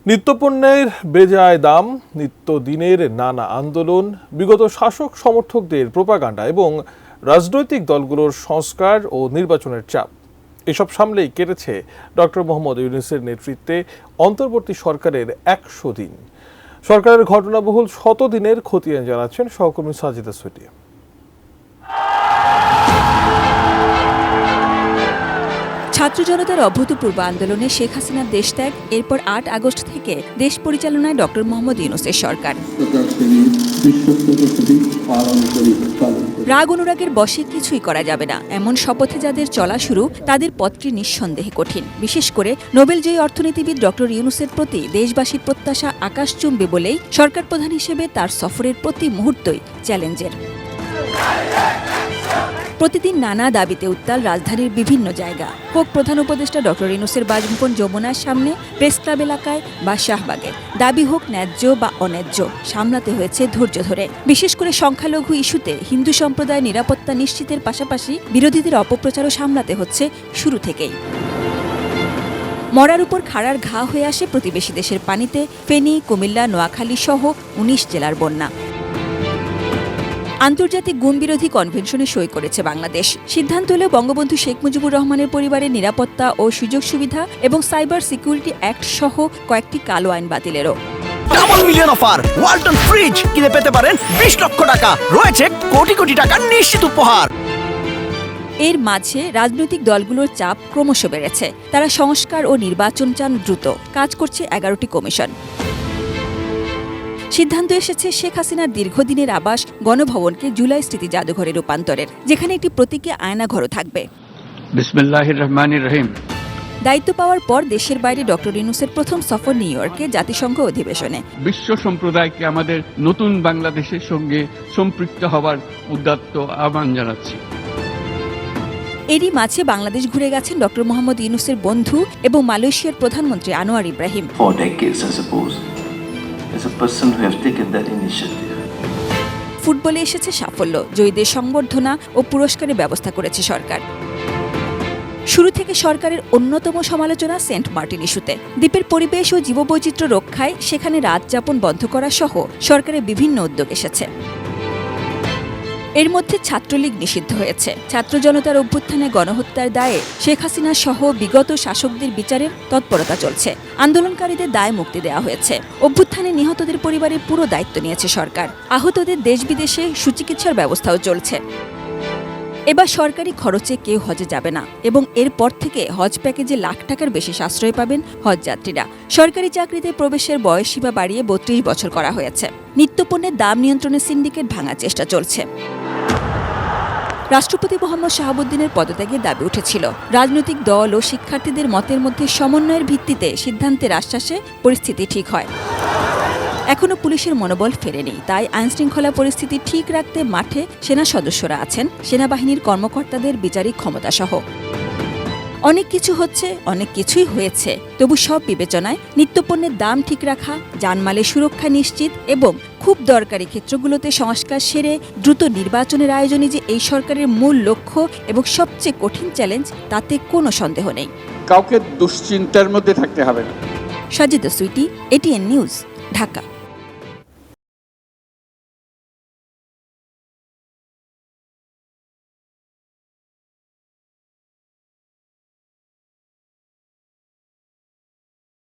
নিত্যপণ্যের বেজায় দাম, নিত্যদিনের নানা আন্দোলন, বিগত শাসক সমর্থকদের প্রোপাগান্ডা এবং রাজনৈতিক দলগুলোর সংস্কার ও নির্বাচনের চাপ এসব সামলেই কেটেছে ডক্টর মোহাম্মদ ইউনূসের নেতৃত্বে অন্তর্বর্তী সরকারের ১০০ দিন। সরকারের ঘটনাবহুল ১০০ দিনের খতিয়ান জানাচ্ছেন সহকর্মী সাজিদা সুইটি। ছাত্র জনতার অভূতপূর্ব আন্দোলনে শেখ হাসিনার দেশত্যাগ, এরপর ৮ আগস্ট থেকে দেশ পরিচালনায় ডক্টর মোহাম্মদ ইউনূসের সরকার। রাগ অনুরাগের বশে কিছুই করা যাবে না এমন শপথে যাদের চলা শুরু, তাদের পথটি নিঃসন্দেহে কঠিন। বিশেষ করে নোবেলজয়ী অর্থনীতিবিদ ডক্টর ইউনূসের প্রতি দেশবাসীর প্রত্যাশা আকাশচুম্বে বলেই সরকার প্রধান হিসেবে তার সফরের প্রতি মুহূর্তই চ্যালেঞ্জের। প্রতিদিন নানা দাবিতে উত্তাল রাজধানীর বিভিন্ন জায়গা, হোক প্রধান উপদেষ্টা ডক্টর ইউনূসের বাসভবন যমুনার সামনে, প্রেস ক্লাব এলাকায় বা শাহবাগে। দাবি হোক ন্যায্য বা অন্যায্য, সামলাতে হয়েছে ধৈর্য ধরে। বিশেষ করে সংখ্যালঘু ইস্যুতে হিন্দু সম্প্রদায়ের নিরাপত্তা নিশ্চিতের পাশাপাশি বিরোধীদের অপপ্রচারও সামলাতে হচ্ছে শুরু থেকেই। মরার উপর খাড়ার ঘা হয়ে আসে প্রতিবেশী দেশের পানিতে ফেনী, কুমিল্লা, নোয়াখালী সহ ১৯ জেলার বন্যা। আন্তর্জাতিক গুমবিরোধী কনভেনশনে সই করেছে বাংলাদেশ। সিদ্ধান্ত হলেও বঙ্গবন্ধু শেখ মুজিবুর রহমানের পরিবারের নিরাপত্তা ও সুযোগ সুবিধা এবং সাইবার সিকিউরিটি অ্যাক্ট সহ কয়েকটি কালো আইন বাতিলেরও। Double million offer, Walton fridge কিনে পেতে পারেন ২০ লক্ষ টাকা, রয়েছে কোটি কোটি টাকার নিশ্চিত উপহার। এর মাঝে রাজনৈতিক দলগুলোর চাপ ক্রমশ বেড়েছে। তারা সংস্কার ও নির্বাচন চান দ্রুত। কাজ করছে ১১টি কমিশন। সিদ্ধান্ত এসেছে শেখ হাসিনার দীর্ঘদিনের আবাস গণভবনকে জুলাই স্মৃতি জাদুঘরে রূপান্তরের, যেখানে একটি প্রতীকী আয়নাঘরও থাকবে। বিসমিল্লাহির রহমানির রহিম। দায়িত্ব পাওয়ার পর দেশের বাইরে ডক্টর ইউনূসের প্রথম সফর নিউ ইয়র্কে জাতিসংঘ অধিবেশনে। বিশ্ব সম্প্রদায়কে আমাদের নতুন বাংলাদেশের সঙ্গে সম্পৃক্ত হওয়ার উদাত্ত আহ্বান জানাচ্ছি। এরই মাঝে বাংলাদেশ ঘুরে গেছেন ডক্টর মোহাম্মদ ইউনূসের বন্ধু এবং মালয়েশিয়ার প্রধানমন্ত্রী আনোয়ার ইব্রাহিম। ফুটবলে এসেছে সাফল্য, জয়ীদের সংবর্ধনা ও পুরস্কারের ব্যবস্থা করেছে সরকার। শুরু থেকে সরকারের অন্যতম সমালোচনা সেন্ট মার্টিন ইস্যুতে। দ্বীপের পরিবেশ ও জীববৈচিত্র্য রক্ষায় সেখানে রাত যাপন বন্ধ করা সহ সরকারের বিভিন্ন উদ্যোগ এসেছে। এর মধ্যে ছাত্রলীগ নিষিদ্ধ হয়েছে। ছাত্র জনতার অভ্যুত্থানে গণহত্যার দায়ে শেখ হাসিনা সহ বিগত শাসকদের বিচারের তৎপরতা চলছে। আন্দোলনকারীদের দায় মুক্তি দেওয়া হয়েছে। অভ্যুত্থানে নিহতদের পরিবারের পুরো দায়িত্ব নিয়েছে সরকার। আহতদের দেশ বিদেশে সুচিকিৎসার ব্যবস্থাও চলছে। এবার সরকারি খরচে কেউ হজে যাবে না এবং এরপর থেকে হজ প্যাকেজে লাখ টাকার বেশি সাশ্রয় পাবেন হজ যাত্রীরা। সরকারি চাকরিতে প্রবেশের বয়সসীমা বাড়িয়ে ৩২ বছর করা হয়েছে। নিত্যপণ্যের দাম নিয়ন্ত্রণের সিন্ডিকেট ভাঙার চেষ্টা চলছে। রাষ্ট্রপতি মোহাম্মদ শাহাবুদ্দিনের পদত্যাগের দাবি উঠেছিল। রাজনৈতিক দল ও শিক্ষার্থীদের মতের মধ্যে সমন্বয়ের ভিত্তিতে সিদ্ধান্তের আশ্বাসে পরিস্থিতি ঠিক হয়। এখনও পুলিশের মনোবল ফেরেনি, তাই আইনশৃঙ্খলা পরিস্থিতি ঠিক রাখতে মাঠে সেনা সদস্যরা আছেন, সেনাবাহিনীর কর্মকর্তাদের বিচারিক ক্ষমতাসহ। অনেক কিছু হচ্ছে, অনেক কিছুই হয়েছে। তবু সব বিবেচনায় নিত্যপণ্যের দাম ঠিক রাখা, জানমালের সুরক্ষা নিশ্চিত এবং খুব দরকারি ক্ষেত্রগুলোতে সংস্কার সেরে দ্রুত নির্বাচনের আয়োজনই যে এই সরকারের মূল লক্ষ্য এবং সবচেয়ে কঠিন চ্যালেঞ্জ, তাতে কোনো সন্দেহ নেই। কাউকে দুশ্চিন্তার মধ্যে থাকতে হবে না। Sajida Sweety, ATN news, Dhaka.